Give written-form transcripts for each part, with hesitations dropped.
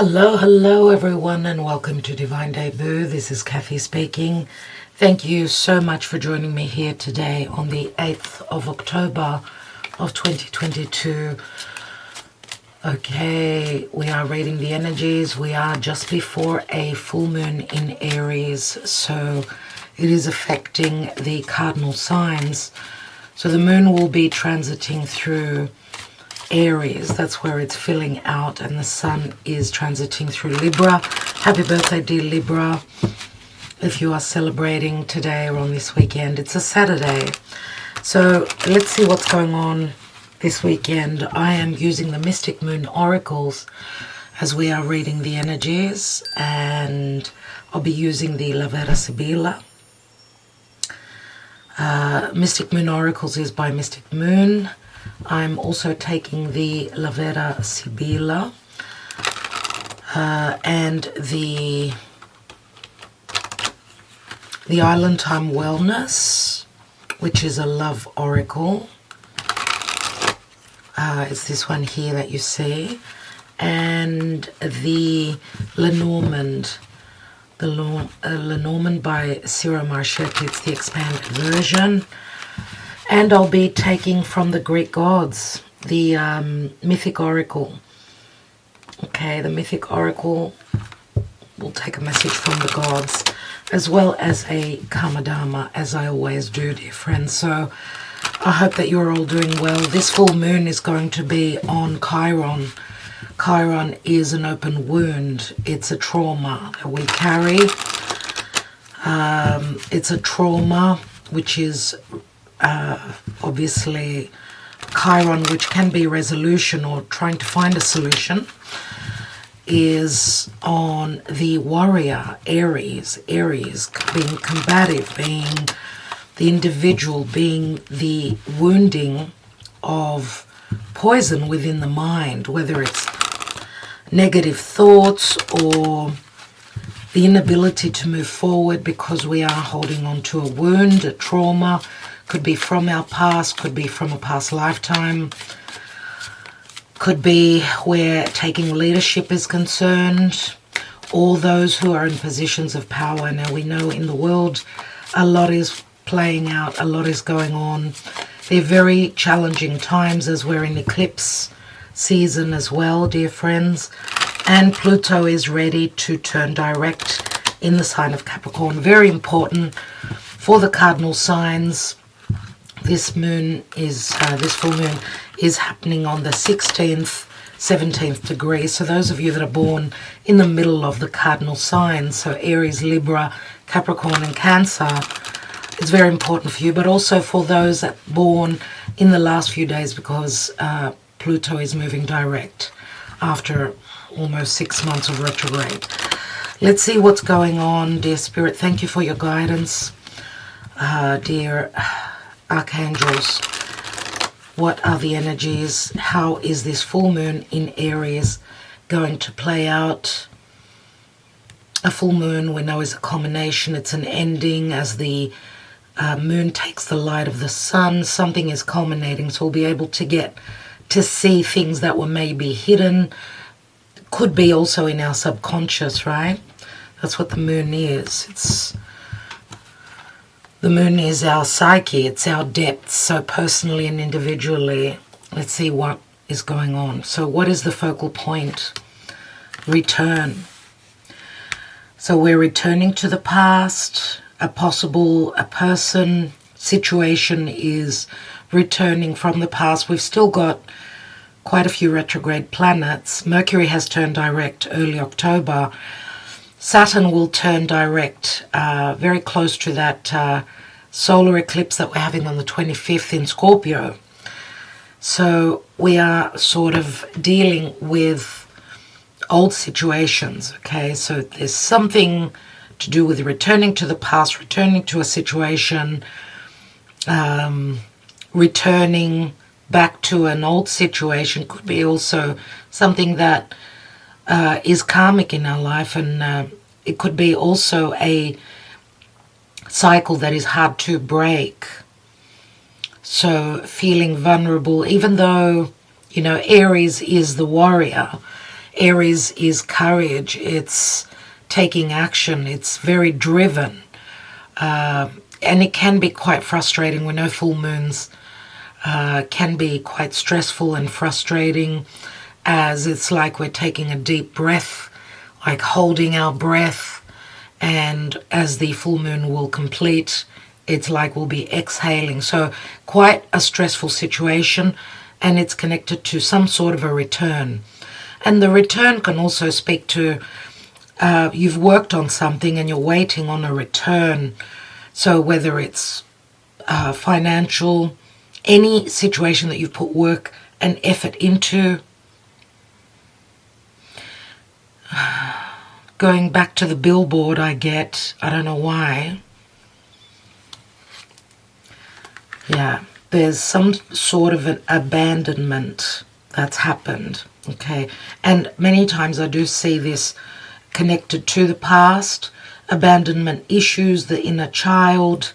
Hello everyone, and welcome to Divine Debut. This is Kathy speaking. Thank you so much for joining me here today on the 8th of October of 2022. Okay, we are reading the energies. We are just before a full moon in Aries, so it is affecting the cardinal signs. So the moon will be transiting through Aries, that's where it's filling out, and the sun is transiting through Libra. Happy birthday, dear Libra. If you are celebrating today or on this weekend, it's a Saturday. So let's see what's going on this weekend. I am using the Mystic Moon Oracles as we are reading the energies, and I'll be using the Lavera Sibilla. Mystic Moon Oracles is by Mystic Moon. I'm also taking the Lavera Sibilla and the Island Time Wellness, which is a love oracle. It's this one here that you see, and the Lenormand. The Lenormand by Ciro Marchetti. It's the expanded version. And I'll be taking from the Greek gods, the mythic oracle. Okay, the mythic oracle will take a message from the gods, as well as a Kamadharma, as I always do, dear friends. So I hope that you're all doing well. This full moon is going to be on Chiron. Chiron is an open wound. It's a trauma that we carry. It's a trauma which is obviously Chiron, which can be resolution or trying to find a solution, is on the warrior, Aries being combative, being the individual, being the wounding of poison within the mind, whether it's negative thoughts or the inability to move forward because we are holding on to a wound, a trauma. Could be from our past, could be from a past lifetime, could be where taking leadership is concerned, all those who are in positions of power. Now we know in the world a lot is playing out, a lot is going on. They're very challenging times as we're in eclipse season as well, dear friends. And Pluto is ready to turn direct in the sign of Capricorn. Very important for the cardinal signs. This moon is, this full moon is happening on the 16th, 17th degree. So those of you that are born in the middle of the cardinal signs, so Aries, Libra, Capricorn and Cancer, it's very important for you. But also for those that are born in the last few days, because Pluto is moving direct after almost 6 months of retrograde. Let's see what's going on, dear Spirit. Thank you for your guidance, dear archangels. What are the energies? How is this full moon in Aries going to play out? A full moon, we know, is a culmination. It's an ending. As the moon takes the light of the sun, something is culminating. So we'll be able to get to see things that were maybe hidden. Could be also in our subconscious, right? That's what the moon is. The moon is our psyche, it's our depths, so personally and individually. Let's see what is going on. So what is the focal point? Return. So we're returning to the past. A person, situation is returning from the past. We've still got quite a few retrograde planets. Mercury has turned direct early October. Saturn will turn direct very close to that solar eclipse that we're having on the 25th in Scorpio. So we are sort of dealing with old situations, okay? So there's something to do with returning to the past, returning to a situation, returning back to an old situation. Could be also something that is karmic in our life, and it could be also a cycle that is hard to break. So feeling vulnerable, even though, you know, Aries is the warrior, Aries is courage. It's taking action. It's very driven. And it can be quite frustrating. We know full moons can be quite stressful and frustrating, as it's like we're taking a deep breath, like holding our breath, and as the full moon will complete, it's like we'll be exhaling. So quite a stressful situation, and it's connected to some sort of a return. And the return can also speak to you've worked on something and you're waiting on a return. So whether it's financial, any situation that you've put work and effort into. Going back to the billboard, I don't know why. Yeah, there's some sort of an abandonment that's happened, okay? And many times I do see this connected to the past, abandonment issues, the inner child,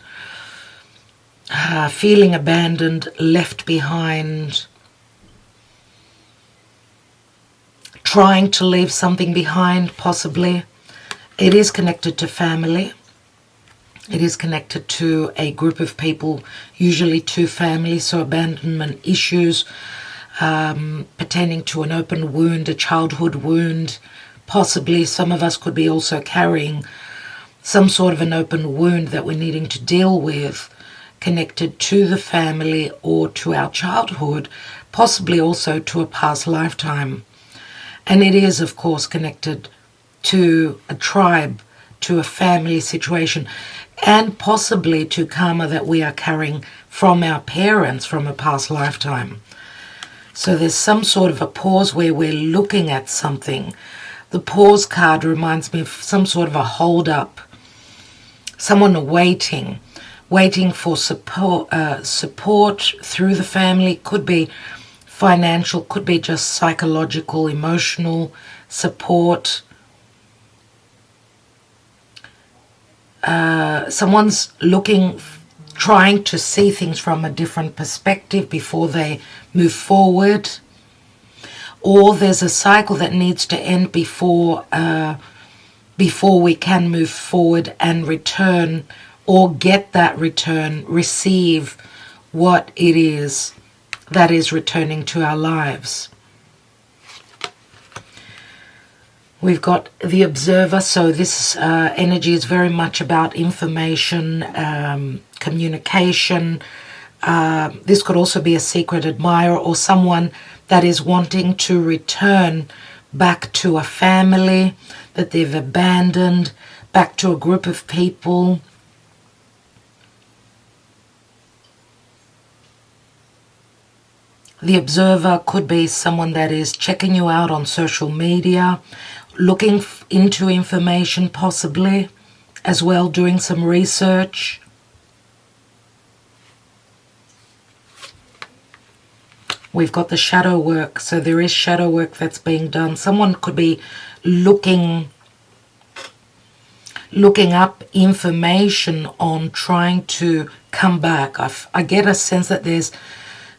feeling abandoned, left behind, trying to leave something behind, possibly. It is connected to family. It is connected to a group of people, usually two families, so abandonment issues pertaining to an open wound, a childhood wound. Possibly some of us could be also carrying some sort of an open wound that we're needing to deal with, connected to the family or to our childhood, possibly also to a past lifetime. And it is, of course, connected to a tribe, to a family situation, and possibly to karma that we are carrying from our parents from a past lifetime. So there's some sort of a pause where we're looking at something. The pause card reminds me of some sort of a hold-up, someone waiting for support through the family. Could be financial, could be just psychological, emotional support. Someone's trying to see things from a different perspective before they move forward. Or there's a cycle that needs to end before we can move forward and return, or get that return, receive what it is that is returning to our lives. We've got the observer, so this energy is very much about information, communication. This could also be a secret admirer or someone that is wanting to return back to a family that they've abandoned, back to a group of people. The observer could be someone that is checking you out on social media, looking into information possibly, as well doing some research. We've got the shadow work, so there is shadow work that's being done. Someone could be looking up information on trying to come back. I get a sense that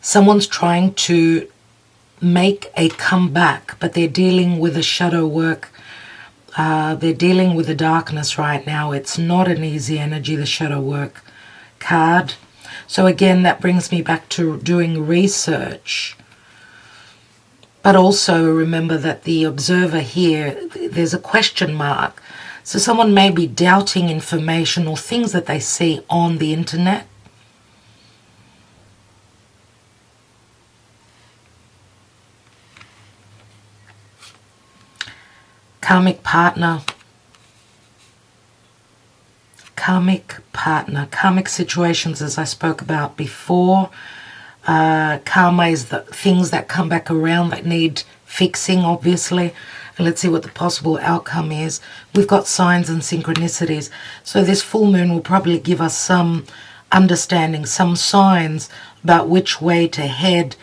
someone's trying to make a comeback, but they're dealing with the shadow work. They're dealing with the darkness right now. It's not an easy energy, the shadow work card. So again, that brings me back to doing research. But also remember that the observer here, there's a question mark. So someone may be doubting information or things that they see on the internet. Karmic partner. Karmic situations, as I spoke about before. Karma is the things that come back around that need fixing, obviously. And let's see what the possible outcome is. We've got signs and synchronicities. So this full moon will probably give us some understanding, some signs about which way to head,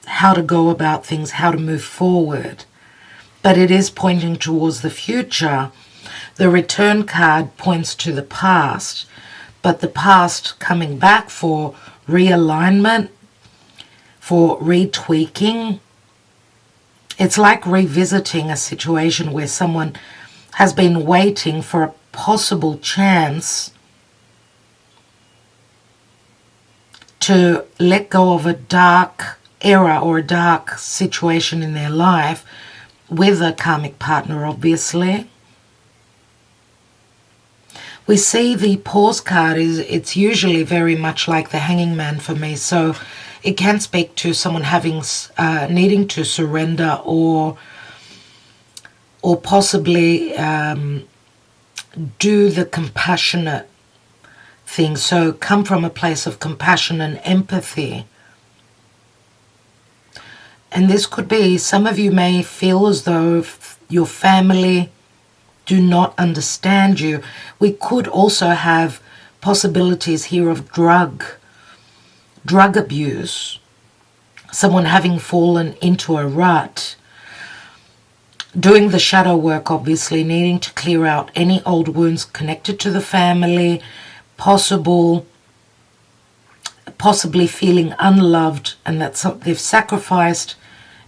how to go about things, how to move forward. But it is pointing towards the future. The return card points to the past, but the past coming back for realignment, for retweaking. It's like revisiting a situation where someone has been waiting for a possible chance to let go of a dark era or a dark situation in their life with a karmic partner, obviously. We see the pause card it's usually very much like the Hanging Man for me, so it can speak to someone having needing to surrender or possibly do the compassionate thing. So come from a place of compassion and empathy. And this could be, some of you may feel as though your family do not understand you. We could also have possibilities here of drug abuse, someone having fallen into a rut, doing the shadow work, obviously, needing to clear out any old wounds connected to the family, possibly feeling unloved, and that they've sacrificed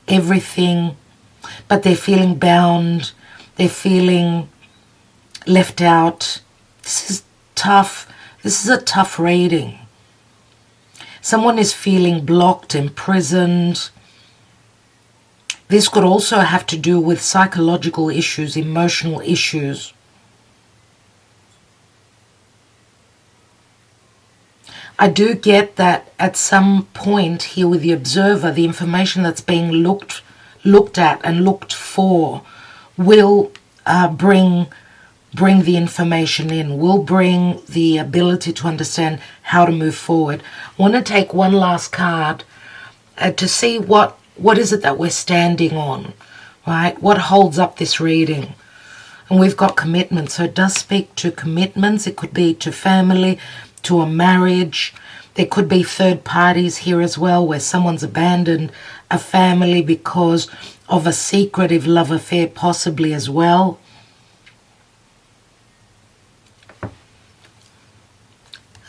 everything, but they're feeling bound, they're feeling left out. This is tough. This is a tough reading. Someone is feeling blocked, imprisoned. This could also have to do with psychological issues, emotional issues. I do get that at some point here with the observer, the information that's being looked at and looked for will bring the information in, will bring the ability to understand how to move forward. I want to take one last card to see what is it that we're standing on, right? What holds up this reading? And we've got commitment, so it does speak to commitments. It could be to family, to a marriage. There could be third parties here as well, where someone's abandoned a family because of a secretive love affair, possibly as well.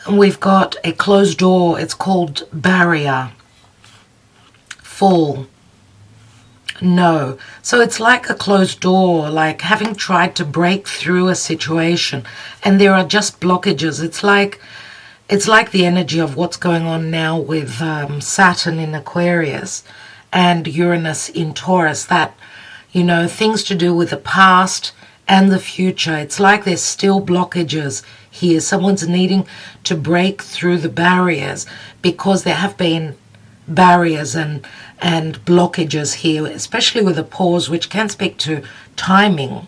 And we've got a closed door. It's called barrier. Fall. No. So it's like a closed door, like having tried to break through a situation and there are just blockages. It's like the energy of what's going on now with Saturn in Aquarius and Uranus in Taurus, that, things to do with the past and the future. It's like there's still blockages here. Someone's needing to break through the barriers because there have been barriers and blockages here, especially with a pause, which can speak to timing.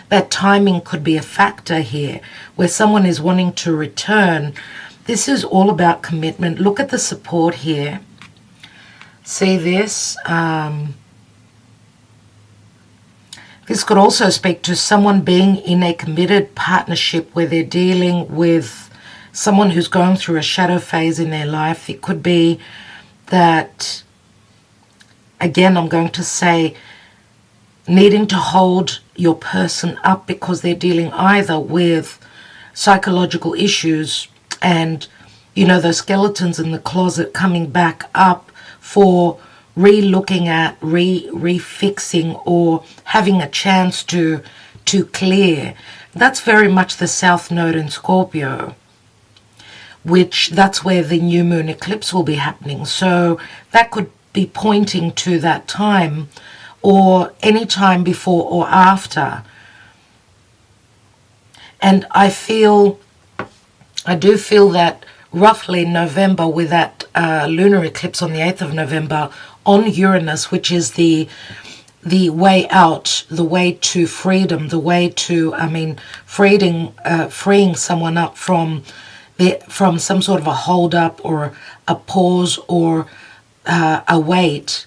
That timing could be a factor here, where someone is wanting to return. This is all about commitment. Look at the support here. See this? This could also speak to someone being in a committed partnership where they're dealing with someone who's going through a shadow phase in their life. It could be that, again, I'm going to say, needing to hold your person up because they're dealing either with psychological issues and, those skeletons in the closet coming back up for re-looking at, refixing, or having a chance to clear. That's very much the South Node in Scorpio, which that's where the new moon eclipse will be happening. So that could be pointing to that time or any time before or after. And I do feel that roughly November, with that lunar eclipse on the 8th of November on Uranus, which is the way out, the way to freedom, the way to, freeing someone up from some sort of a hold up or a pause or a wait,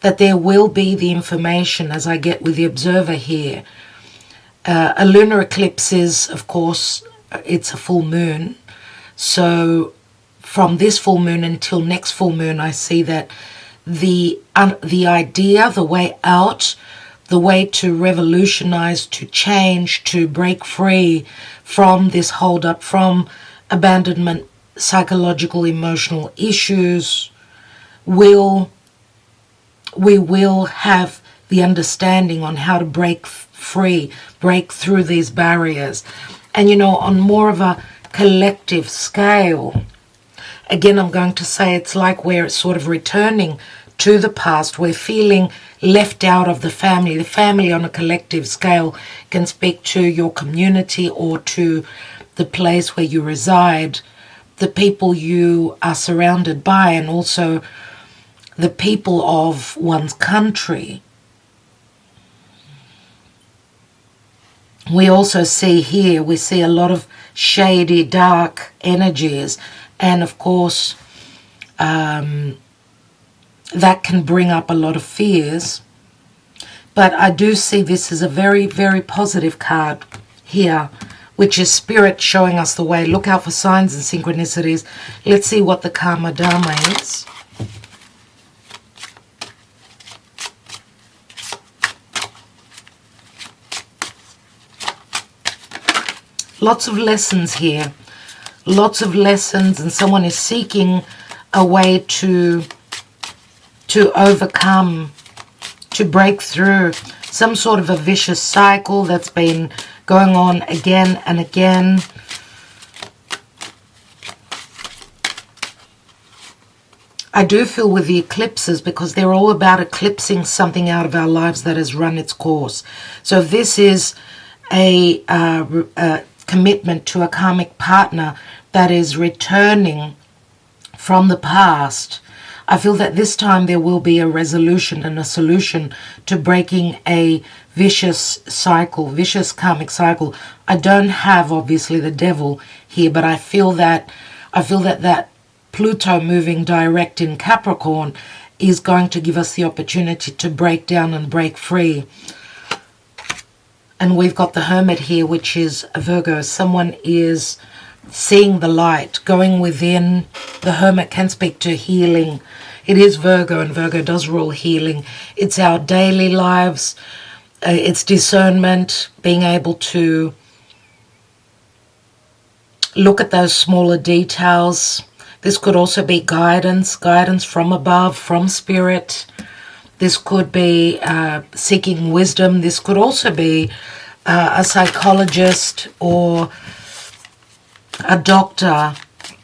that there will be the information as I get with the observer here. A lunar eclipse is, of course, it's a full moon. So from this full moon until next full moon, I see that the idea, the way out, the way to revolutionize, to change, to break free from this hold up, from abandonment, psychological, emotional issues, we will have the understanding on how to break free, break through these barriers. And, you know, on more of a collective scale, again, I'm going to say it's like we're sort of returning to the past. We're feeling left out of the family. The family on a collective scale can speak to your community or to the place where you reside, the people you are surrounded by, and also the people of one's country. We also see here, we see a lot of shady, dark energies, and of course that can bring up a lot of fears. But I do see this as a very, very positive card here, which is Spirit showing us the way. Look out for signs and synchronicities. Let's see what the Karma Dharma is. Lots of lessons here. Lots of lessons, and someone is seeking a way to overcome, to break through some sort of a vicious cycle that's been going on again and again. I do feel with the eclipses, because they're all about eclipsing something out of our lives that has run its course. So if this is a commitment to a karmic partner that is returning from the past, I feel that this time there will be a resolution and a solution to breaking a vicious cycle, vicious karmic cycle. I don't have obviously the devil here, but I feel that that Pluto moving direct in Capricorn is going to give us the opportunity to break down and break free. And we've got the Hermit here, which is a Virgo. Someone is seeing the light, going within. The Hermit can speak to healing. It is Virgo, and Virgo does rule healing. It's our daily lives. It's discernment, being able to look at those smaller details. This could also be guidance from above, from Spirit. This could be seeking wisdom. This could also be a psychologist or a doctor,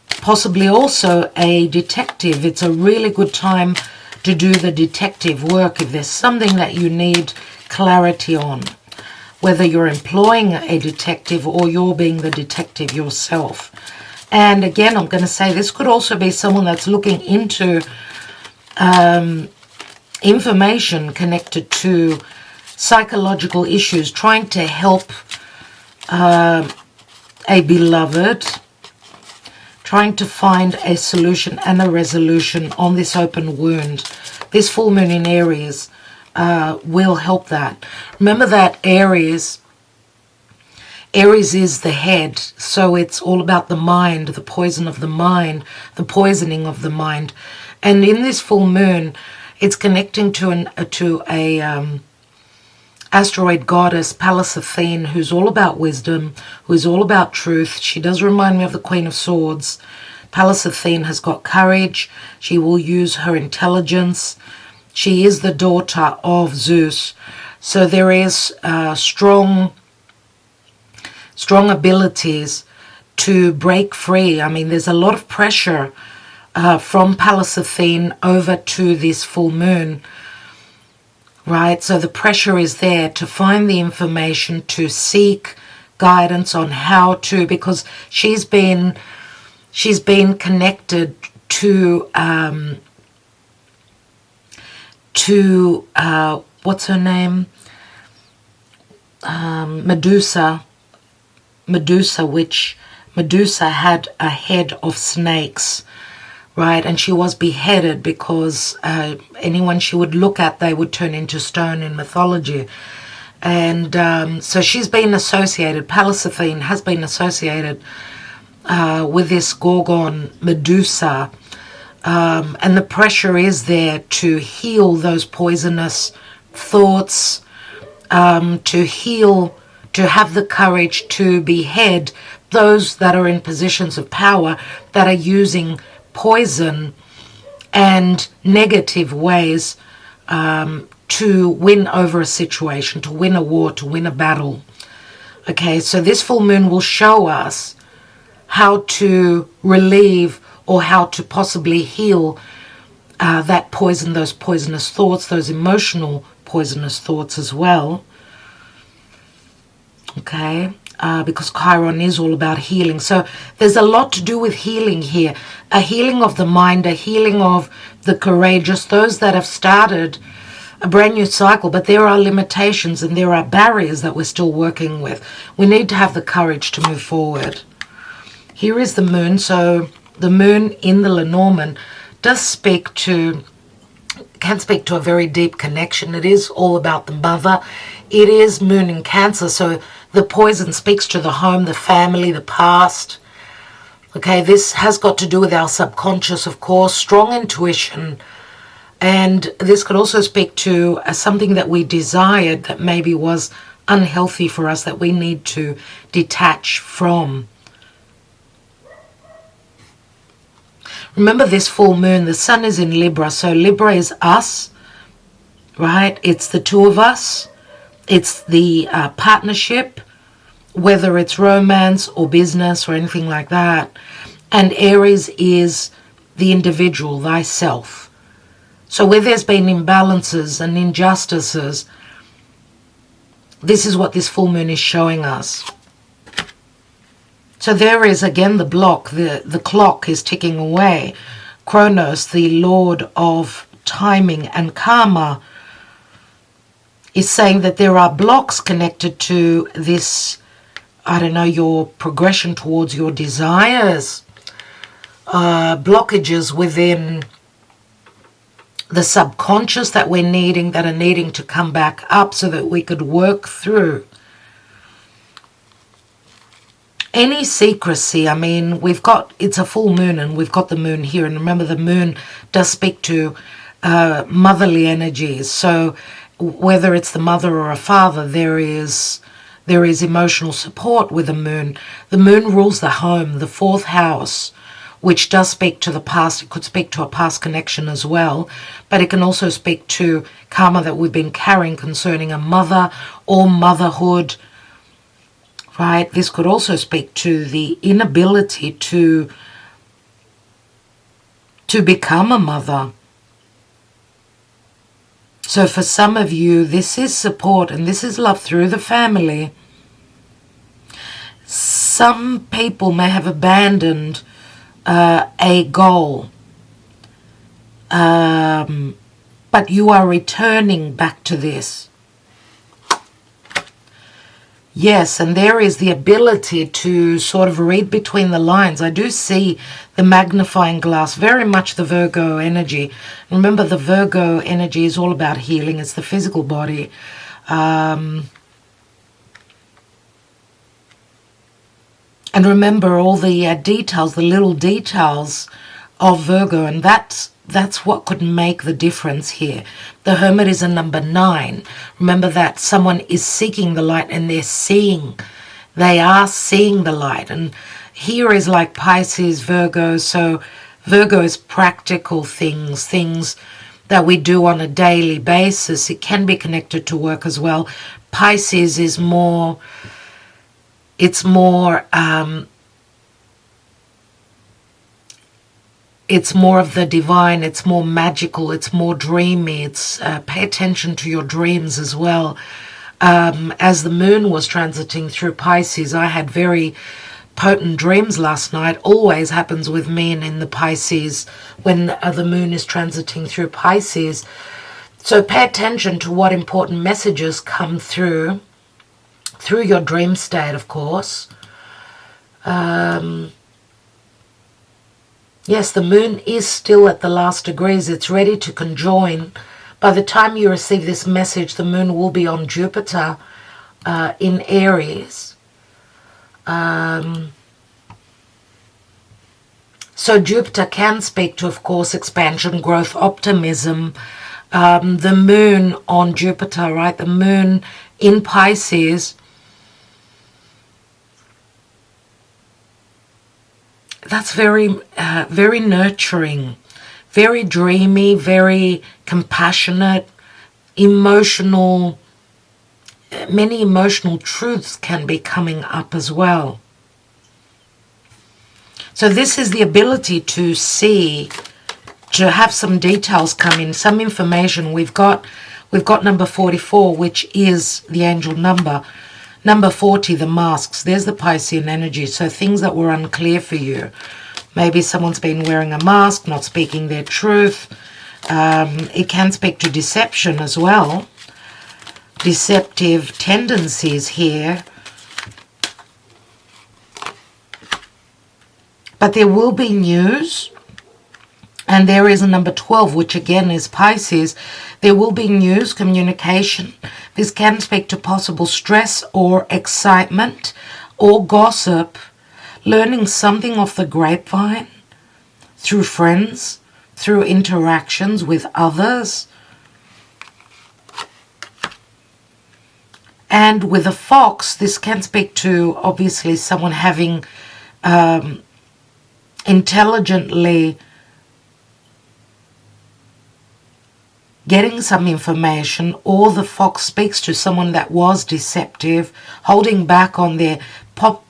possibly also a detective. It's a really good time to do the detective work if there's something that you need clarity on, whether you're employing a detective or you're being the detective yourself. And again, I'm going to say this could also be someone that's looking into information connected to psychological issues, trying to help a beloved, trying to find a solution and a resolution on this open wound. This full moon in Aries will help that. Remember that Aries is the head, so it's all about the mind, the poison of the mind, the poisoning of the mind. And in this full moon, it's connecting to a asteroid goddess, Pallas Athene, who's all about wisdom, who's all about truth. She does remind me of the Queen of Swords. Pallas Athene has got courage. She will use her intelligence. She is the daughter of Zeus. So there is strong abilities to break free. I mean, there's a lot of pressure from Pallas Athene over to this full moon, right? So the pressure is there to find the information, to seek guidance on how to, because she's been connected to what's her name? Medusa, which Medusa had a head of snakes, right? And she was beheaded because anyone she would look at, they would turn into stone in mythology. And so she's been associated, Pallas Athene has been associated with this Gorgon Medusa. And the pressure is there to heal those poisonous thoughts, to heal, to have the courage to behead those that are in positions of power that are using poison and negative ways to win over a situation, to win a war, to win a battle. Okay, so this full moon will show us how to relieve or how to possibly heal that poison, those poisonous thoughts, those emotional poisonous thoughts as well. Okay, because Chiron is all about healing. So there's a lot to do with healing here. A healing of the mind, a healing of the courageous, those that have started a brand new cycle, but there are limitations and there are barriers that we're still working with. We need to have the courage to move forward. Here is the moon. So the moon in the Lenormand does can speak to a very deep connection. It is all about the mother. It is moon in Cancer, so the poison speaks to the home, the family, the past. Okay, this has got to do with our subconscious, of course, strong intuition. And this could also speak to something that we desired that maybe was unhealthy for us, that we need to detach from. Remember this full moon, the sun is in Libra, so Libra is us, right? It's the two of us. It's the partnership, whether it's romance or business or anything like that. And Aries is the individual, thyself. So where there's been imbalances and injustices, this is what this full moon is showing us. So there is, again, the block. The clock is ticking away. Kronos, the lord of timing and karma, is saying that there are blocks connected to this, I don't know, your progression towards your desires, blockages within the subconscious that we're needing, that are needing to come back up so that we could work through any secrecy. I mean, it's a full moon and we've got the moon here. And remember, the moon does speak to motherly energies. So whether it's the mother or a father, there is emotional support with the moon. The moon rules the home, the fourth house, which does speak to the past. It could speak to a past connection as well, but it can also speak to karma that we've been carrying concerning a mother or motherhood, right? This could also speak to the inability to become a mother. So for some of you, this is support and this is love through the family. Some people may have abandoned a goal, but you are returning back to this. Yes, and there is the ability to sort of read between the lines. I do see the magnifying glass, very much the Virgo energy. Remember, the Virgo energy is all about healing. It's the physical body. And remember all the details, the little details of Virgo, and that's what could make the difference here. The Hermit is a number 9. Remember that someone is seeking the light and they are seeing the light. And here is like Pisces, Virgo. So Virgo is practical things that we do on a daily basis. It can be connected to work as well. Pisces is more, it's more of the divine, it's more magical, it's more dreamy, it's pay attention to your dreams as well. As the moon was transiting through Pisces, I had very potent dreams last night. Always happens with me and in the Pisces when the moon is transiting through Pisces. So pay attention to what important messages come through your dream state, of course. Yes, the moon is still at the last degrees. It's ready to conjoin. By the time you receive this message, the moon will be on Jupiter in Aries. So Jupiter can speak to, of course, expansion, growth, optimism. The moon on Jupiter, right? The moon in Pisces. That's very nurturing, very dreamy, very compassionate, emotional, many emotional truths can be coming up as well. So this is the ability to see, to have some details come in, some information. We've got number 44, which is the angel number. Number 40, the masks. There's the Piscean energy. So things that were unclear for you. Maybe someone's been wearing a mask, not speaking their truth. It can speak to deception as well. Deceptive tendencies here. But there will be news. And there is a number 12, which again is Pisces. There will be news, communication. This can speak to possible stress or excitement or gossip. Learning something off the grapevine through friends, through interactions with others. And with a fox, this can speak to obviously someone having intelligently getting some information, or the fox speaks to someone that was deceptive, holding back on their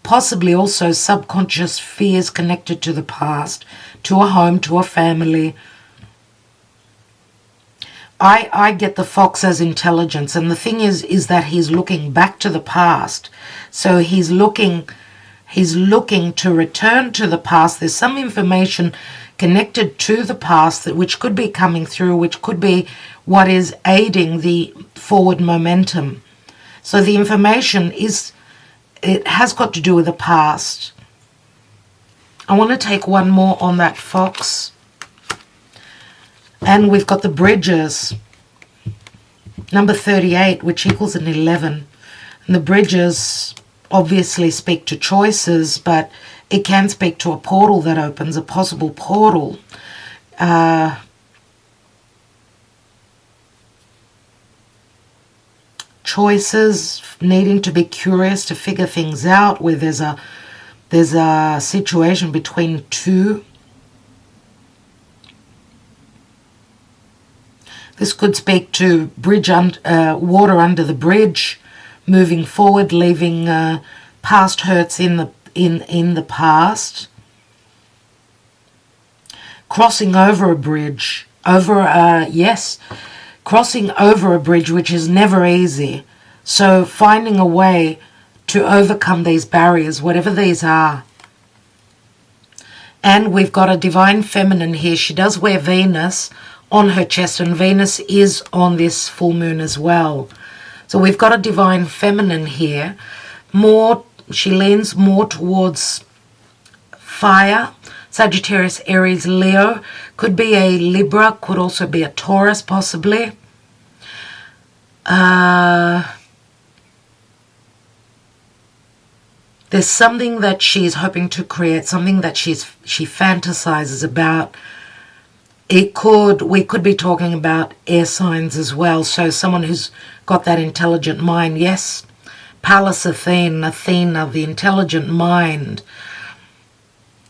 possibly also subconscious fears connected to the past, to a home, to a family. I get the fox as intelligence, and the thing is that he's looking back to the past. So he's looking to return to the past. There's some information connected to the past which could be coming through, which could be what is aiding the forward momentum. So the information it has got to do with the past. I want to take one more on that fox. And we've got the bridges. Number 38, which equals an 11. And the bridges obviously speak to choices, but it can speak to a portal that opens, a possible portal. Choices, needing to be curious to figure things out, where there's a situation between two. This could speak to water under the bridge, moving forward, leaving past hurts in the past. Crossing over a bridge, crossing over a bridge, which is never easy. So finding a way to overcome these barriers, whatever these are. And we've got a divine feminine here. She does wear Venus on her chest, and Venus is on this full moon as well. So we've got a divine feminine here. She leans more towards fire. Sagittarius, Aries, Leo. Could be a Libra, could also be a Taurus possibly. There's something that she's hoping to create, something that she fantasizes about. We could be talking about air signs as well. So someone who's got that intelligent mind. Yes, Pallas Athena, the intelligent mind.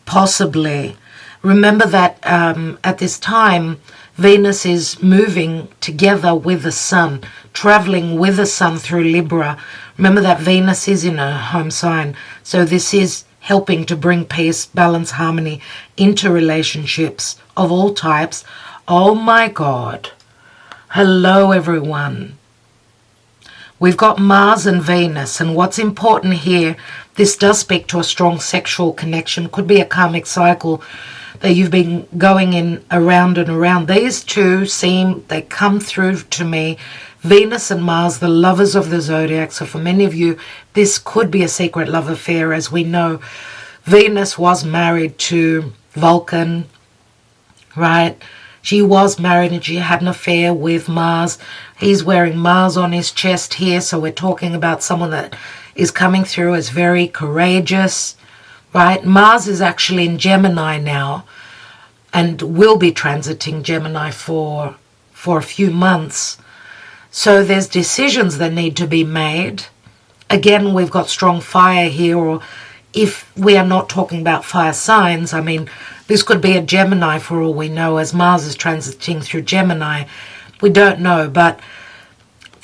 Possibly. Remember that at this time, Venus is moving together with the Sun, traveling with the Sun through Libra. Remember that Venus is in her home sign. So this is helping to bring peace, balance, harmony into relationships of all types. Oh my God. Hello, everyone. We've got Mars and Venus, and what's important here, this does speak to a strong sexual connection. Could be a karmic cycle that you've been going in around and around. These two they come through to me. Venus and Mars, the lovers of the zodiac. So for many of you, this could be a secret love affair. As we know, Venus was married to Vulcan, right? She was married and she had an affair with Mars. He's wearing Mars on his chest here. So we're talking about someone that is coming through as very courageous, right? Mars is actually in Gemini now and will be transiting Gemini for a few months. So there's decisions that need to be made. Again, we've got strong fire here, or if we are not talking about fire signs, I mean, this could be a Gemini for all we know, as Mars is transiting through Gemini. We don't know, but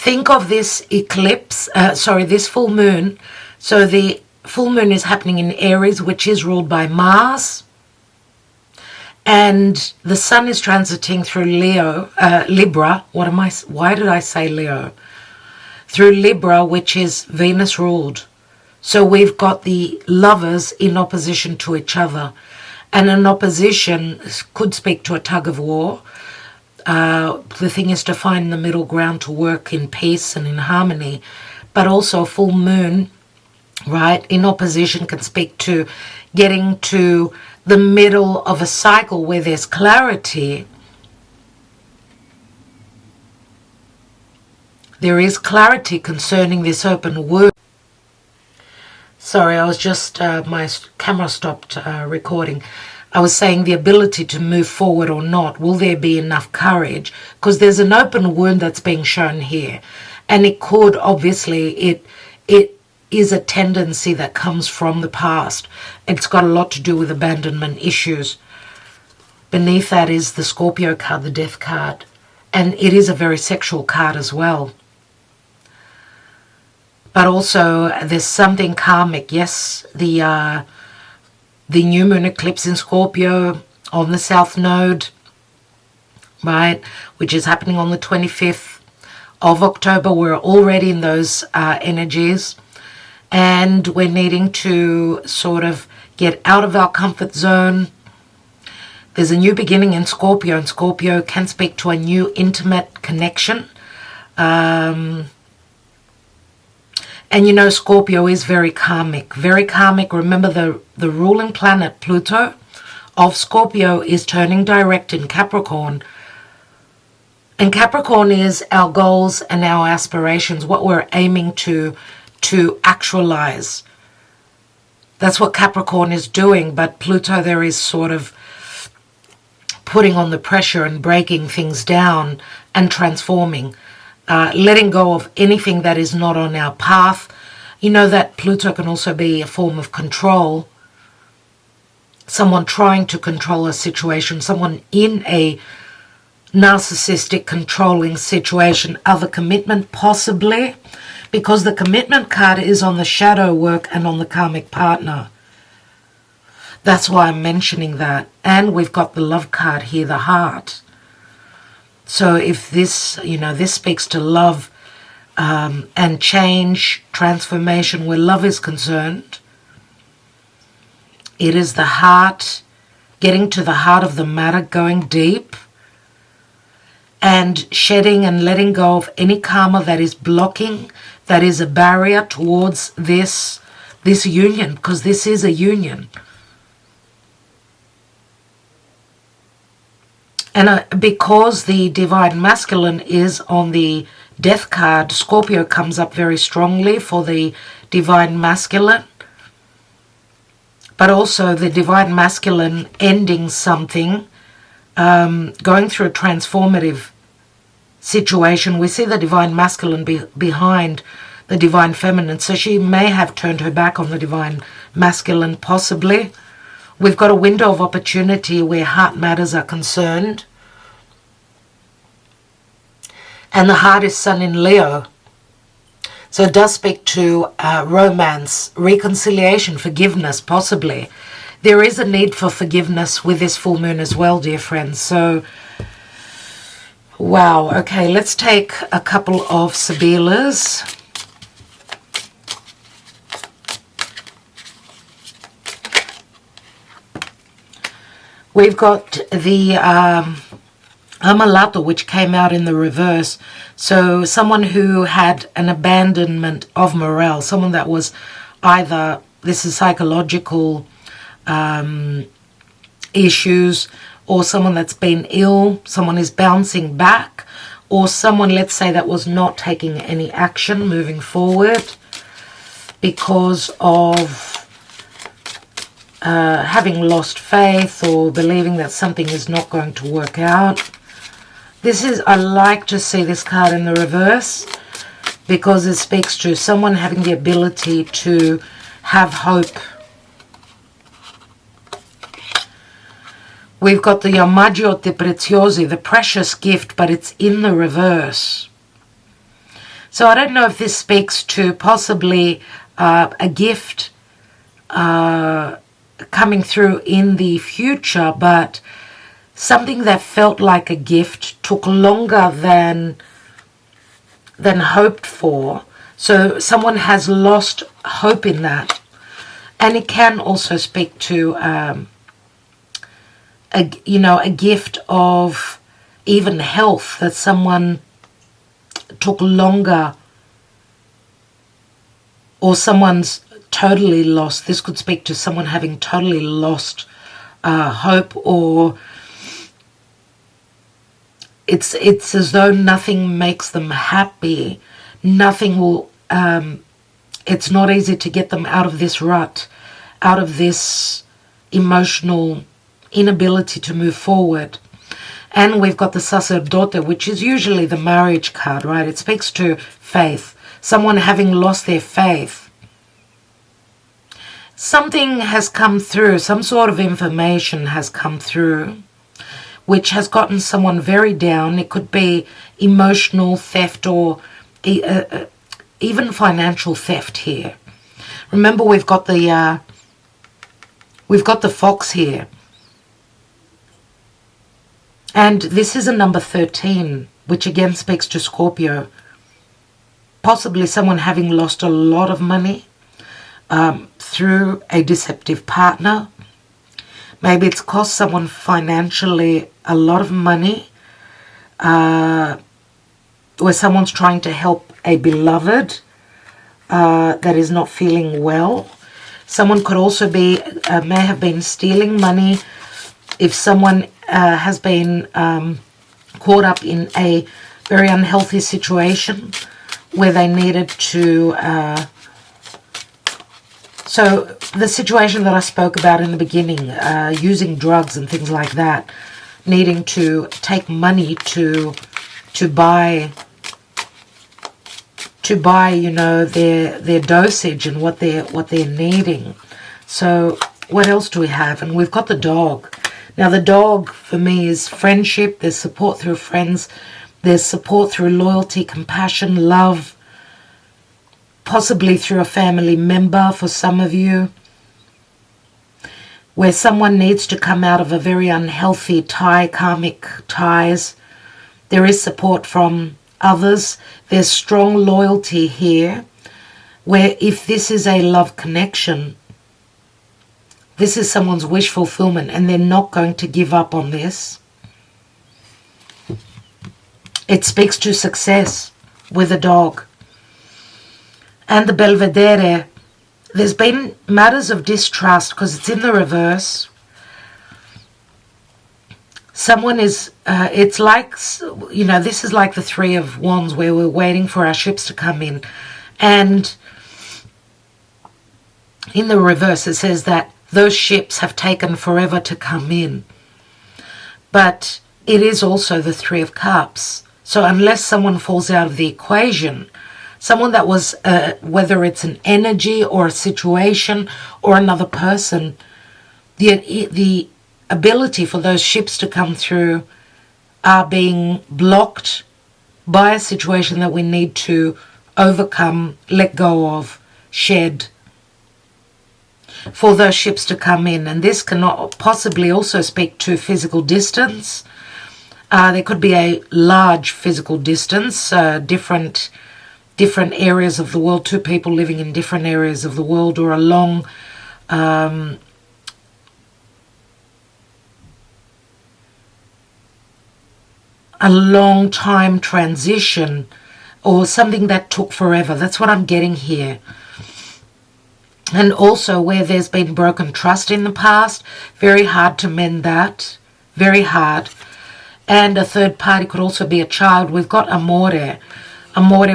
think of this eclipse, this full moon. So the full moon is happening in Aries, which is ruled by Mars. And the sun is transiting through Libra. Why did I say Leo? Through Libra, which is Venus ruled. So we've got the lovers in opposition to each other. And an opposition could speak to a tug of war. The thing is to find the middle ground to work in peace and in harmony. But also a full moon, right, in opposition can speak to getting to the middle of a cycle where there's clarity. There is clarity concerning this open wound. Sorry, I was just, my camera stopped recording. I was saying the ability to move forward or not. Will there be enough courage? Because there's an open wound that's being shown here. And it could, obviously, it is a tendency that comes from the past. It's got a lot to do with abandonment issues. Beneath that is the Scorpio card, the Death card. And it is a very sexual card as well. But also there's something karmic. Yes, the new moon eclipse in Scorpio on the South Node, right, which is happening on the 25th of October. We're already in those energies. And we're needing to sort of get out of our comfort zone. There's a new beginning in Scorpio, and Scorpio can speak to a new intimate connection. And you know, Scorpio is very karmic, very karmic. Remember the ruling planet, Pluto, of Scorpio is turning direct in Capricorn. And Capricorn is our goals and our aspirations, what we're aiming to actualize. That's what Capricorn is doing, but Pluto there is sort of putting on the pressure and breaking things down and transforming, letting go of anything that is not on our path. You know that Pluto can also be a form of control. Someone trying to control a situation, someone in a narcissistic controlling situation, other commitment possibly, because the commitment card is on the shadow work and on the karmic partner. That's why I'm mentioning that. And we've got the love card here, the heart. So if this, you know, this speaks to love and change, transformation, where love is concerned, it is the heart, getting to the heart of the matter, going deep, and shedding and letting go of any karma that is blocking, that is a barrier towards this union, because this is a union. And because the divine masculine is on the death card, Scorpio comes up very strongly for the divine masculine. But also the divine masculine ending something, going through a transformative situation. We see the divine masculine behind the divine feminine. So she may have turned her back on the divine masculine, possibly. We've got a window of opportunity where heart matters are concerned. And the heart is Sun in Leo. So it does speak to romance, reconciliation, forgiveness, possibly. There is a need for forgiveness with this full moon as well, dear friends. So, wow. Okay, let's take a couple of Sibilas. We've got the Amalato, which came out in the reverse. So someone who had an abandonment of morale, someone that was either, this is psychological issues, or someone that's been ill, someone is bouncing back, or someone, let's say, that was not taking any action moving forward because of having lost faith or believing that something is not going to work out. I like to see this card in the reverse because it speaks to someone having the ability to have hope. We've got the Omaggio di Preziosi, the precious gift, but it's in the reverse. So I don't know if this speaks to possibly a gift coming through in the future, but something that felt like a gift took longer than hoped for. So someone has lost hope in that. And it can also speak to a gift of even health, that someone took longer, or someone's totally lost. This could speak to someone having totally lost hope, or it's as though nothing makes them happy. Nothing will, it's not easy to get them out of this rut, out of this emotional inability to move forward. And we've got the sacerdote, which is usually the marriage card, right? It speaks to faith. Someone having lost their faith. Something has come through, some sort of information has come through, which has gotten someone very down. It could be emotional theft, or even financial theft here. Remember, we've got the fox here. And this is a number 13, which again speaks to Scorpio. Possibly someone having lost a lot of money through a deceptive partner. Maybe it's cost someone financially a lot of money, where someone's trying to help a beloved that is not feeling well. Someone could also be, may have been stealing money. If someone has been caught up in a very unhealthy situation where they needed to... So the situation that I spoke about in the beginning, using drugs and things like that, needing to take money to buy, their dosage and what they're needing. So what else do we have? And we've got the dog. Now the dog for me is friendship. There's support through friends. There's support through loyalty, compassion, love. Possibly through a family member for some of you, where someone needs to come out of a very unhealthy tie, karmic ties. There is support from others. There's strong loyalty here, where if this is a love connection, this is someone's wish fulfillment, and they're not going to give up on this. It speaks to success with a dog. And the Belvedere, there's been matters of distrust because it's in the reverse. Someone is, it's like, this is like the Three of Wands, where we're waiting for our ships to come in. And in the reverse, it says that those ships have taken forever to come in. But it is also the Three of Cups. So unless someone falls out of the equation, someone that was, whether it's an energy or a situation or another person, the ability for those ships to come through are being blocked by a situation that we need to overcome, let go of, shed, for those ships to come in. And this cannot possibly also speak to physical distance. There could be a large physical distance, different areas of the world, two people living in different areas of the world, or a long time transition, or something that took forever. That's what I'm getting here. And also where there's been broken trust in the past, very hard to mend that, very hard. And a third party could also be a child. We've got Amore,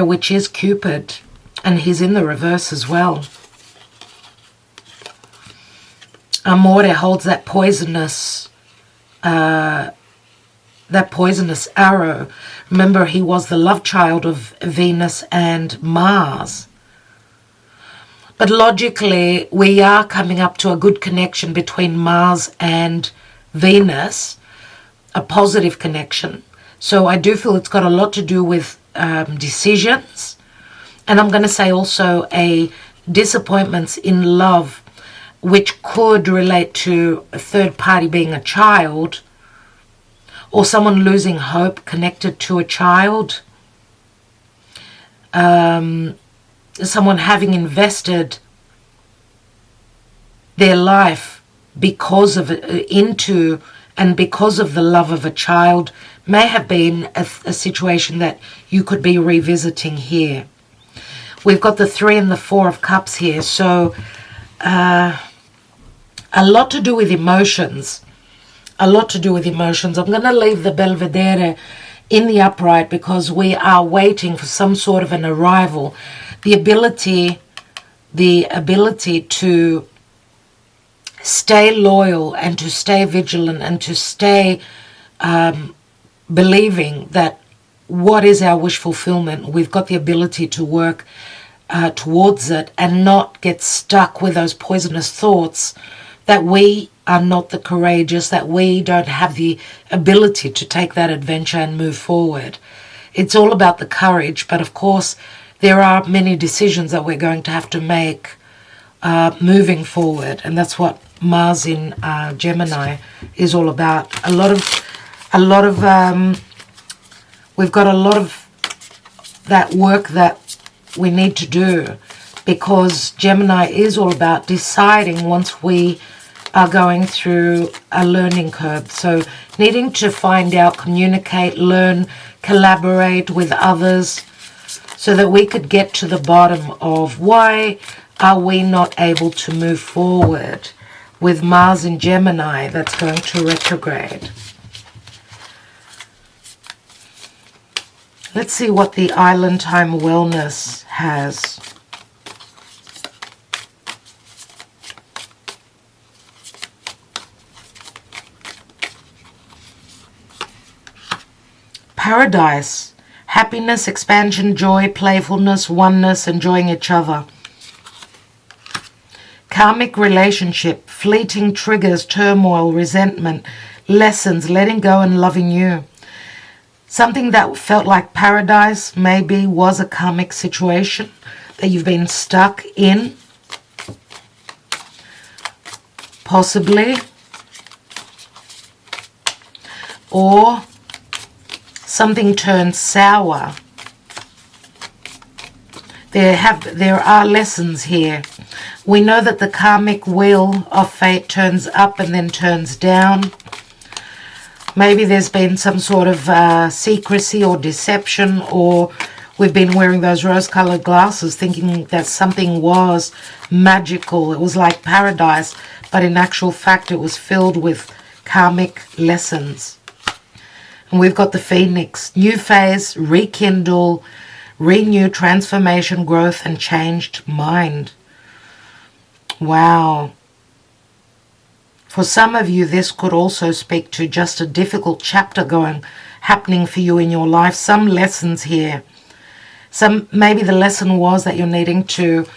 which is Cupid, and he's in the reverse as well. Amore holds that poisonous arrow. Remember, he was the love child of Venus and Mars. But logically, we are coming up to a good connection between Mars and Venus, a positive connection. So I do feel it's got a lot to do with decisions, And I'm going to say also a disappointments in love, which could relate to a third party being a child, or someone losing hope connected to a child. Someone having invested their life because of because of the love of a child may have been a situation that you could be revisiting here. We've got the 3 and the 4 of Cups here, so a lot to do with emotions. A lot to do with emotions. I'm going to leave the Belvedere in the upright because we are waiting for some sort of an arrival. The ability to stay loyal and to stay vigilant and to stay believing that what is our wish fulfillment, we've got the ability to work towards it and not get stuck with those poisonous thoughts that we are not the courageous, that we don't have the ability to take that adventure and move forward. It's all about the courage, but of course there are many decisions that we're going to have to make moving forward, and that's what Mars in Gemini is all about. We've got a lot of that work that we need to do, because Gemini is all about deciding once we are going through a learning curve. So needing to find out, communicate, learn, collaborate with others so that we could get to the bottom of why are we not able to move forward with Mars in Gemini that's going to retrograde. Let's see what the Island Time Wellness has. Paradise, happiness, expansion, joy, playfulness, oneness, enjoying each other. Karmic relationship, fleeting triggers, turmoil, resentment, lessons, letting go and loving you. Something that felt like paradise maybe was a karmic situation that you've been stuck in. Possibly. Or something turned sour. There are lessons here. We know that the karmic wheel of fate turns up and then turns down. Maybe there's been some sort of secrecy or deception, or we've been wearing those rose-colored glasses thinking that something was magical. It was like paradise, but in actual fact it was filled with karmic lessons. And we've got the Phoenix, new phase, rekindle, renew, transformation, growth, and changed mind. Wow. For some of you, this could also speak to just a difficult chapter happening for you in your life. Some lessons here. Maybe the lesson was that you're needing to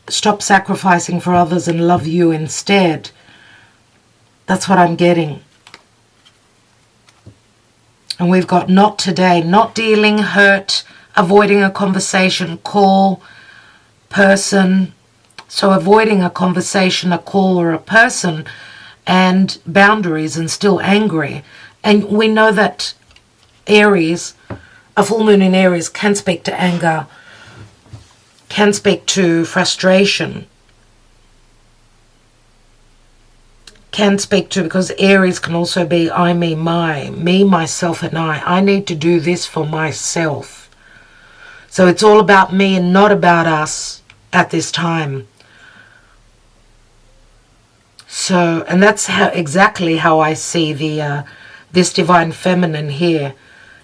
stop sacrificing for others and love you instead. That's what I'm getting. And we've got not today, not dealing, hurt, avoiding a conversation, call, person. So avoiding a conversation, a call, or a person, and boundaries, and still angry. And we know that Aries, a full moon in Aries, can speak to anger, can speak to frustration, can speak to, because Aries can also be I, me, my, me, myself, and I need to do this for myself. So it's all about me and not about us at this time. So, and that's exactly how I see this divine feminine here.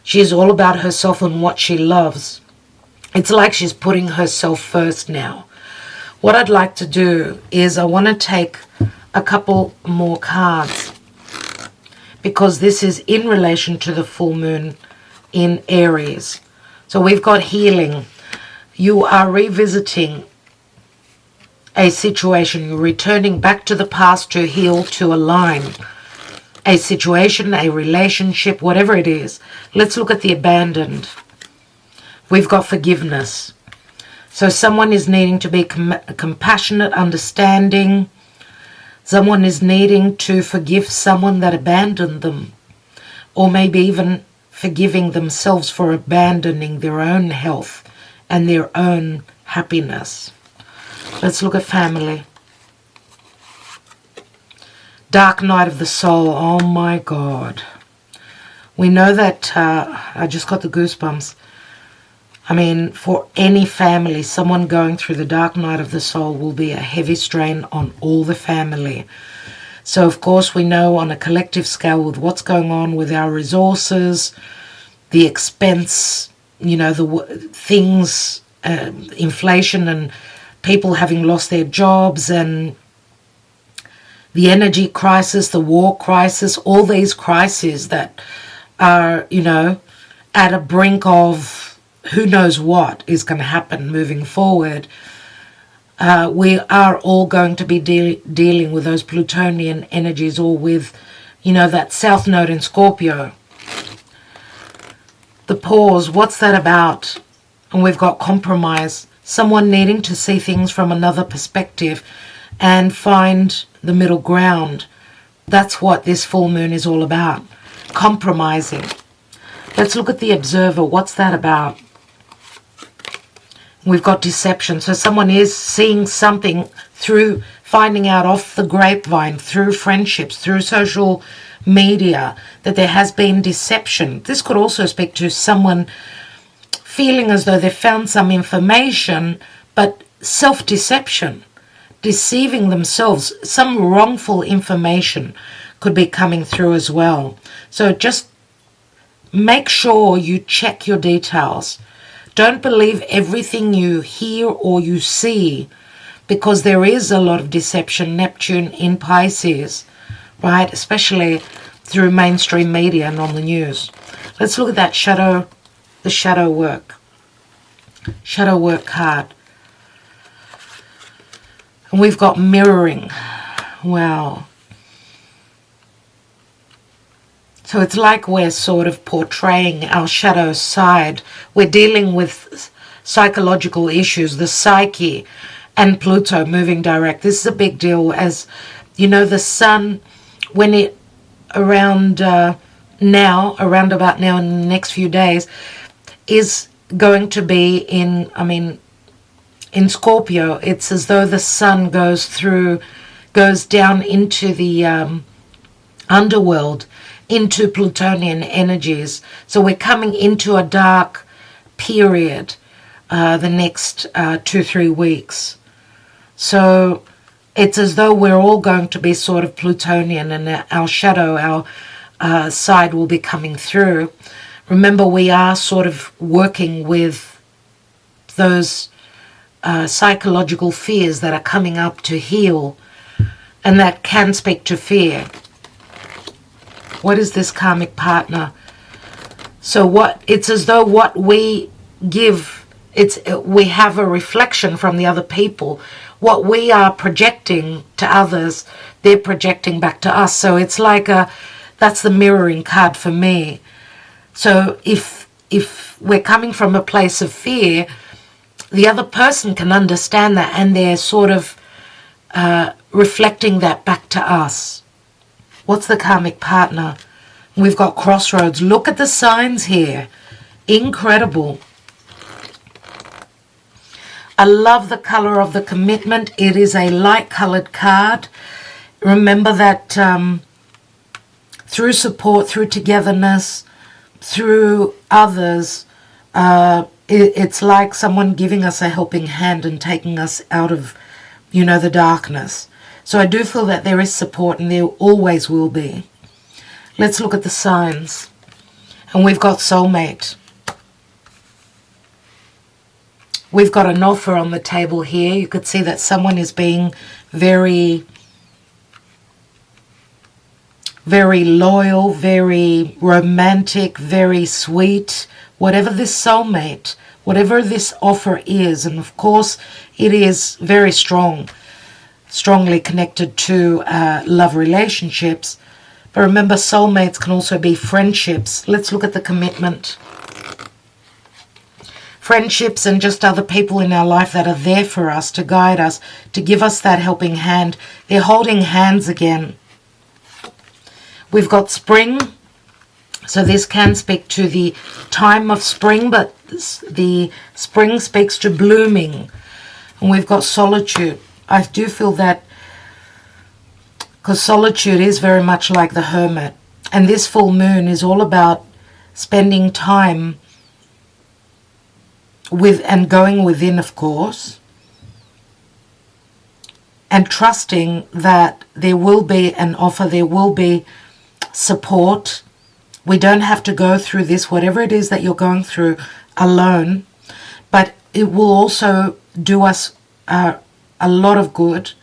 She's all about herself and what she loves. It's like she's putting herself first now. What I'd like to do is I want to take a couple more cards, because this is in relation to the full moon in Aries. So we've got healing. You are revisiting a situation. You're returning back to the past to heal, to align. A situation, a relationship, whatever it is. Let's look at the abandoned. We've got forgiveness. So someone is needing to be compassionate, understanding. Someone is needing to forgive someone that abandoned them, or maybe even forgiving themselves for abandoning their own health and their own happiness. Let's look at family. Dark night of the soul. Oh my God. We know that, I just got the goosebumps. I mean, for any family, someone going through the dark night of the soul will be a heavy strain on all the family. So, of course, we know on a collective scale with what's going on with our resources, the expense, you know, the things, inflation and people having lost their jobs and the energy crisis, the war crisis, all these crises that are, you know, at a brink of who knows what is going to happen moving forward. We are all going to be dealing with those Plutonian energies, or with, you know, that South Node in Scorpio. The pause, what's that about? And we've got compromise. Someone needing to see things from another perspective and find the middle ground. That's what this full moon is all about. Compromising. Let's look at the observer. What's that about? We've got deception. So someone is seeing something through finding out off the grapevine, through friendships, through social media, that there has been deception. This could also speak to someone feeling as though they found some information, but self-deception, deceiving themselves. Some wrongful information could be coming through as well. So just make sure you check your details. Don't believe everything you hear or you see, because there is a lot of deception. Neptune in Pisces, right? Especially through mainstream media and on the news. Let's look at that shadow, the shadow work. Shadow work card. And we've got mirroring. Wow. So it's like we're sort of portraying our shadow side. We're dealing with psychological issues, the psyche, and Pluto moving direct. This is a big deal, as you know, the sun, when it around about now in the next few days, is going to be in, in Scorpio. It's as though the sun goes down into the underworld, into Plutonian energies. So we're coming into a dark period the next 2-3 weeks. So it's as though we're all going to be sort of Plutonian, and our shadow, our side will be coming through. Remember, we are sort of working with those psychological fears that are coming up to heal, and that can speak to fear. What is this karmic partner? So it's as though what we give, we have a reflection from the other people. What we are projecting to others, they're projecting back to us. So it's like that's the mirroring card for me. So if we're coming from a place of fear, the other person can understand that, and they're sort of reflecting that back to us. What's the karmic partner? We've got crossroads. Look at the signs here. Incredible. I love the color of the commitment. It is a light colored card. Remember that through support, through togetherness, through others, it's like someone giving us a helping hand and taking us out of, the darkness. So I do feel that there is support, and there always will be. Let's look at the signs. And we've got soulmate. We've got an offer on the table here. You could see that someone is being very, very loyal, very romantic, very sweet. Whatever this soulmate, whatever this offer is, and of course it is very strongly connected to love relationships. But remember, soulmates can also be friendships. Let's look at the commitment. friendships and just other people in our life that are there for us, to guide us, to give us that helping hand. They're holding hands again. We've got spring. So this can speak to the time of spring, but the spring speaks to blooming. And we've got solitude. I do feel that, because solitude is very much like the hermit. And this full moon is all about spending time with and going within, of course, and trusting that there will be an offer, there will be support. We don't have to go through this, whatever it is that you're going through, alone, but it will also do us a lot of good.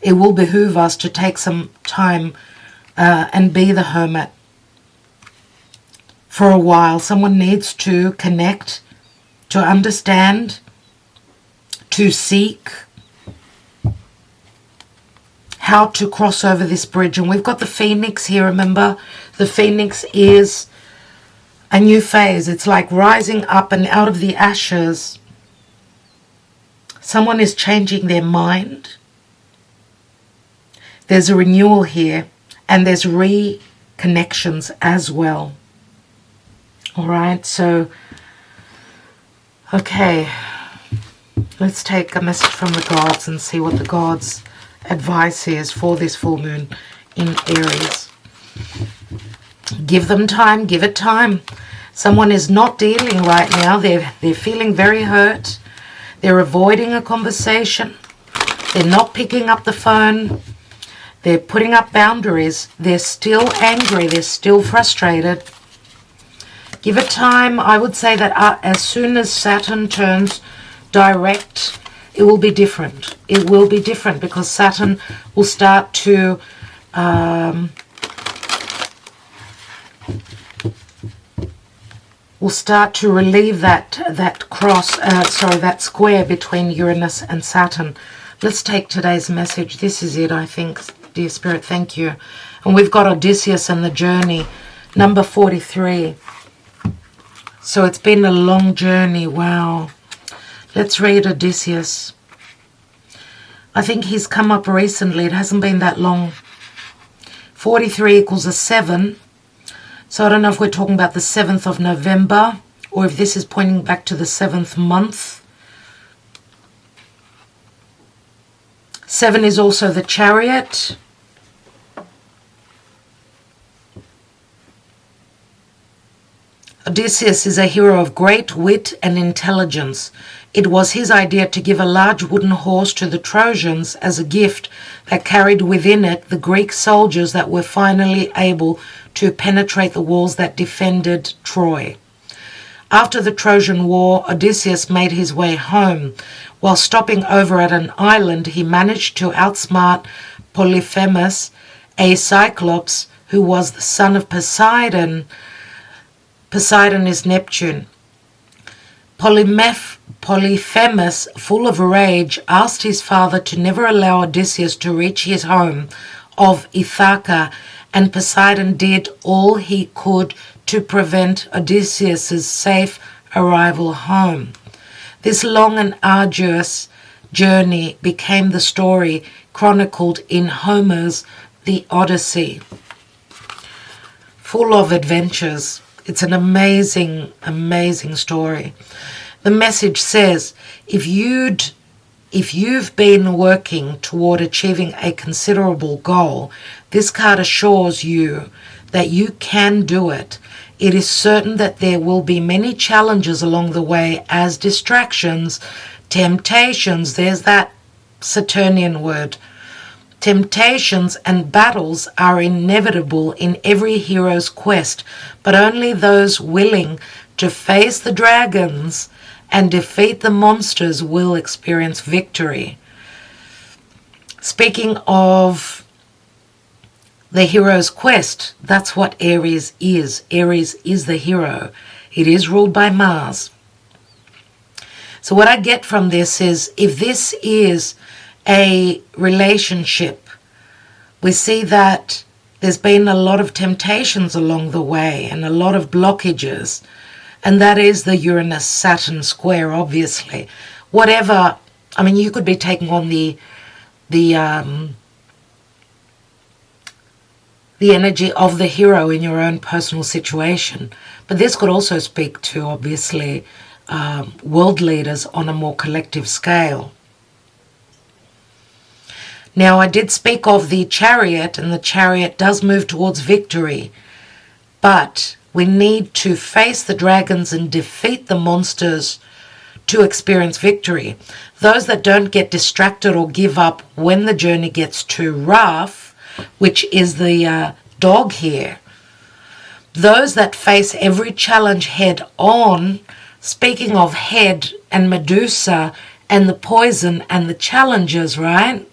It will behoove us to take some time and be the hermit for a while. Someone needs to connect, to understand, to seek how to cross over this bridge. And we've got the phoenix here, remember? The phoenix is a new phase. It's like rising up and out of the ashes. Someone is changing their mind. There's a renewal here, and there's reconnections as well. All right, so, okay, let's take a message from the gods and see what the gods' advice is for this full moon in Aries. Give them time, give it time. Someone is not dealing right now. They're feeling very hurt. They're avoiding a conversation. They're not picking up the phone. They're putting up boundaries. They're still angry. They're still frustrated. Give it time. I would say that as soon as Saturn turns direct, it will be different. It will be different because Saturn will start to relieve that square between Uranus and Saturn. Let's take today's message. This is it, I think, dear Spirit. Thank you. And we've got Odysseus and the journey, number 43. So it's been a long journey. Wow. Let's read Odysseus. I think he's come up recently. It hasn't been that long. 43 equals a 7. So I don't know if we're talking about the 7th of November or if this is pointing back to the 7th month. 7 is also the chariot. Odysseus is a hero of great wit and intelligence. It was his idea to give a large wooden horse to the Trojans as a gift that carried within it the Greek soldiers that were finally able to penetrate the walls that defended Troy. After the Trojan War, Odysseus made his way home. While stopping over at an island, he managed to outsmart Polyphemus, a Cyclops who was the son of Poseidon. Poseidon is Neptune. Polyphemus, full of rage, asked his father to never allow Odysseus to reach his home of Ithaca, and Poseidon did all he could to prevent Odysseus's safe arrival home. This long and arduous journey became the story chronicled in Homer's The Odyssey. Full of adventures. It's an amazing, amazing story. The message says, if you've been working toward achieving a considerable goal, this card assures you that you can do it. It is certain that there will be many challenges along the way as distractions, temptations, there's that Saturnian word. Temptations and battles are inevitable in every hero's quest, but only those willing to face the dragons and defeat the monsters will experience victory. Speaking of the hero's quest, that's what Aries is. Aries is the hero. It is ruled by Mars. So what I get from this is, if this is a relationship, we see that there's been a lot of temptations along the way and a lot of blockages. And that is the Uranus-Saturn square, obviously. Whatever, I mean, you could be taking on the energy of the hero in your own personal situation. But this could also speak to, obviously, world leaders on a more collective scale. Now, I did speak of the Chariot, and the Chariot does move towards victory. But we need to face the dragons and defeat the monsters to experience victory. Those that don't get distracted or give up when the journey gets too rough, which is the dog here. Those that face every challenge head on, speaking of head and Medusa and the poison and the challenges, right,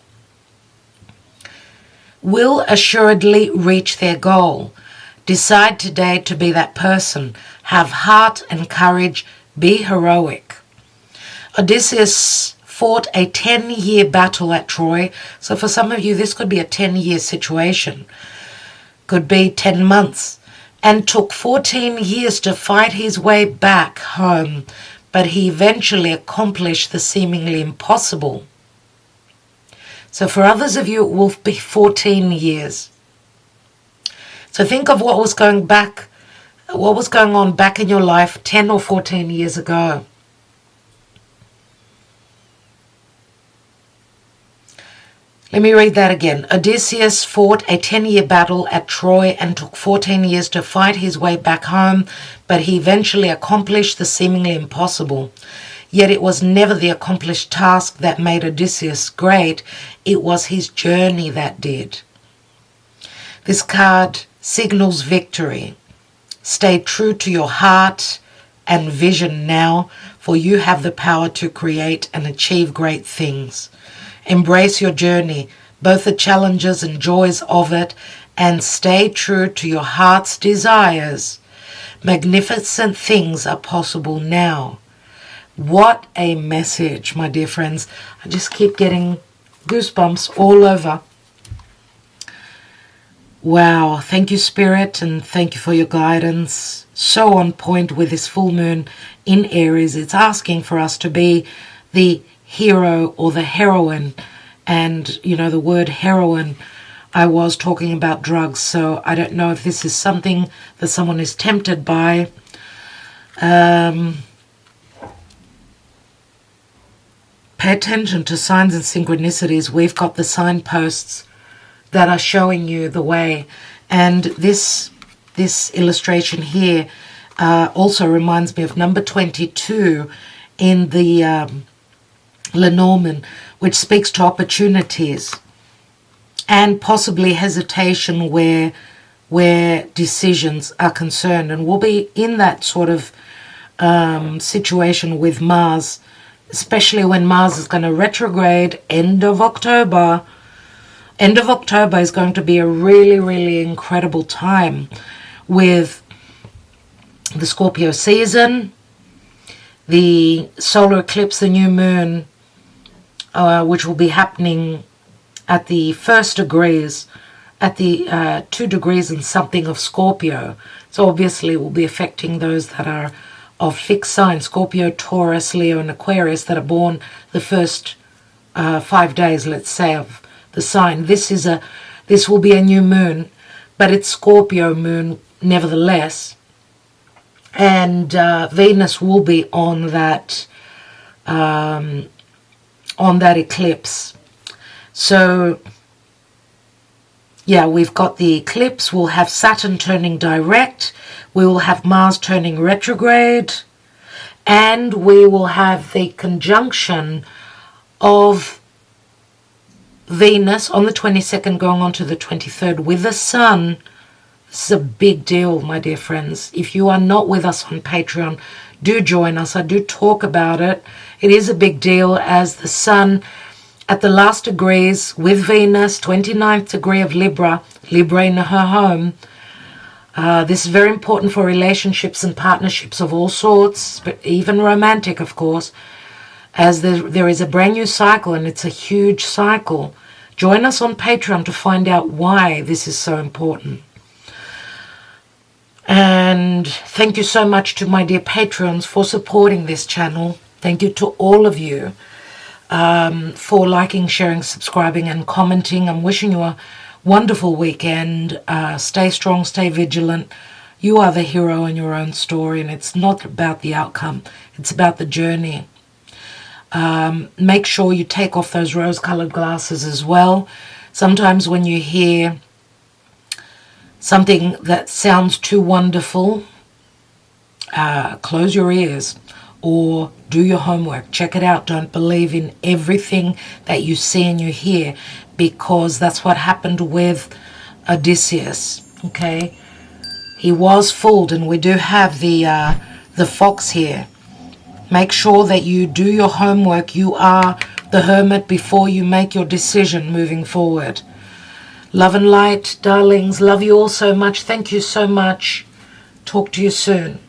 will assuredly reach their goal. Decide today to be that person. Have heart and courage. Be heroic. Odysseus fought a 10-year battle at Troy. So for some of you, this could be a 10-year situation. Could be 10 months. And took 14 years to fight his way back home. But he eventually accomplished the seemingly impossible. So for others of you, it will be 14 years. So think of what was going on back in your life 10 or 14 years ago. Let me read that again. Odysseus fought a 10-year battle at Troy and took 14 years to fight his way back home, but he eventually accomplished the seemingly impossible. Yet it was never the accomplished task that made Odysseus great. It was his journey that did. This card signals victory. Stay true to your heart and vision now, for you have the power to create and achieve great things. Embrace your journey, both the challenges and joys of it, and stay true to your heart's desires. Magnificent things are possible now. What a message, my dear friends. I just keep getting goosebumps all over. Wow, thank you, Spirit, and thank you for your guidance. So on point with this full moon in Aries. It's asking for us to be the hero or the heroine. And, you know, the word heroine, I was talking about drugs, so I don't know if this is something that someone is tempted by. Pay attention to signs and synchronicities. We've got the signposts that are showing you the way. And this illustration here also reminds me of number 22 in the Lenormand, which speaks to opportunities and possibly hesitation where decisions are concerned. And we'll be in that sort of situation with Mars, especially when Mars is going to retrograde end of October. End of October is going to be a really, really incredible time with the Scorpio season, the solar eclipse, the new moon, which will be happening at the 1st degrees, at the 2 degrees and something of Scorpio. So obviously it will be affecting those that are of fixed signs, Scorpio, Taurus, Leo, and Aquarius, that are born the first 5 days, let's say, of the sign. This will be a new moon, but it's Scorpio moon nevertheless. And Venus will be on that eclipse. So yeah, we've got the eclipse. We'll have Saturn turning direct. We will have Mars turning retrograde. And we will have the conjunction of Venus on the 22nd going on to the 23rd with the Sun. This is a big deal, my dear friends. If you are not with us on Patreon, do join us. I do talk about it. It is a big deal as the Sun at the last degrees with Venus, 29th degree of Libra in her home. This is very important for relationships and partnerships of all sorts, but even romantic, of course, as there is a brand new cycle, and it's a huge cycle. Join us on Patreon to find out why this is so important. And thank you so much to my dear patrons for supporting this channel. Thank you to all of you for liking, sharing, subscribing, and commenting. I'm wishing you a wonderful weekend. Stay strong, stay vigilant. You are the hero in your own story, and it's not about the outcome. It's about the journey. Make sure you take off those rose-colored glasses as well. Sometimes when you hear something that sounds too wonderful, close your ears or do your homework. Check it out. Don't believe in everything that you see and you hear, because that's what happened with Odysseus. Okay, he was fooled, and we do have the fox here. Make sure that you do your homework. You are the hermit before you make your decision moving forward. Love and light, darlings. Love you all so much. Thank you so much. Talk to you soon.